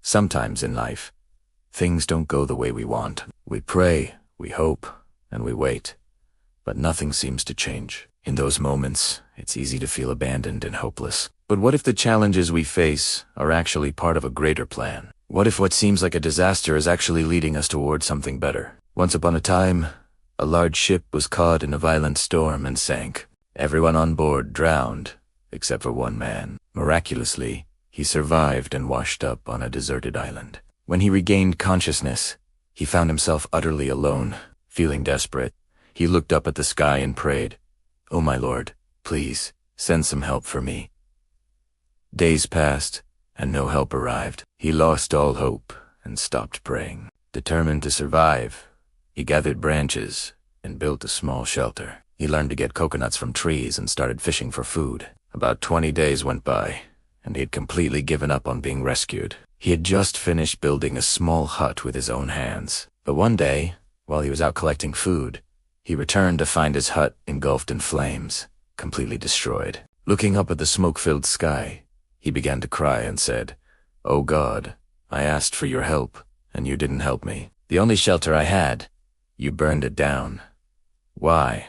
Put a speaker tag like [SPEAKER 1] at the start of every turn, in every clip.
[SPEAKER 1] Sometimes in life, things don't go the way we want. We pray, we hope, and we wait, but nothing seems to change. In those moments, it's easy to feel abandoned and hopeless. But what if the challenges we face are actually part of a greater plan? What if what seems like a disaster is actually leading us towards something better? Once upon a time, a large ship was caught in a violent storm and sank. Everyone on board drowned, except for one man. Miraculously, he survived and washed up on a deserted island. When he regained consciousness, he found himself utterly alone. Feeling desperate, he looked up at the sky and prayed, "Oh my Lord, please, send some help for me." Days passed, and no help arrived. He lost all hope and stopped praying. Determined to survive, he gathered branches and built a small shelter. He learned to get coconuts from trees and started fishing for food. About 20 days went by, and he had completely given up on being rescued. He had just finished building a small hut with his own hands. But one day, while he was out collecting food, he returned to find his hut engulfed in flames, completely destroyed. Looking up at the smoke-filled sky, he began to cry and said, "Oh God, I asked for your help, and you didn't help me. The only shelter I had, you burned it down. Why?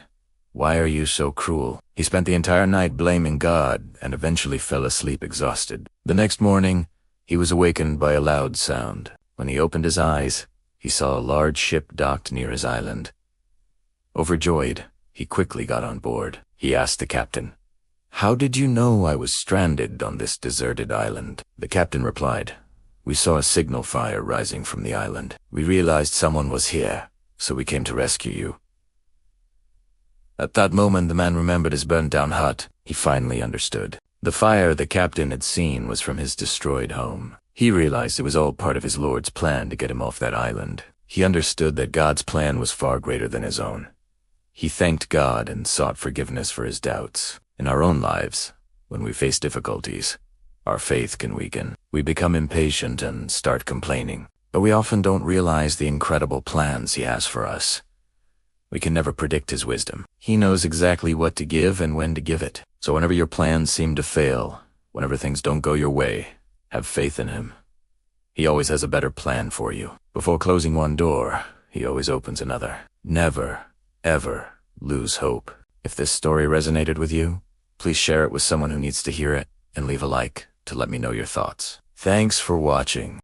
[SPEAKER 1] Why are you so cruel?" He spent the entire night blaming God and eventually fell asleep exhausted. The next morning, he was awakened by a loud sound. When he opened his eyes, he saw a large ship docked near his island. Overjoyed, he quickly got on board. He asked the captain, "How did you know I was stranded on this deserted island?" The captain replied, "We saw a signal fire rising from the island. We realized someone was here, so we came to rescue you." At that moment, the man remembered his burnt-down hut. He finally understood. The fire the captain had seen was from his destroyed home. He realized it was all part of his Lord's plan to get him off that island. He understood that God's plan was far greater than his own. He thanked God and sought forgiveness for his doubts. In our own lives, when we face difficulties, our faith can weaken. We become impatient and start complaining. But we often don't realize the incredible plans He has for us. We can never predict His wisdom. He knows exactly what to give and when to give it. So whenever your plans seem to fail, whenever things don't go your way, have faith in Him. He always has a better plan for you. Before closing one door, He always opens another. Never, ever lose hope. If this story resonated with you, please share it with someone who needs to hear it and leave a like to let me know your thoughts. Thanks for watching.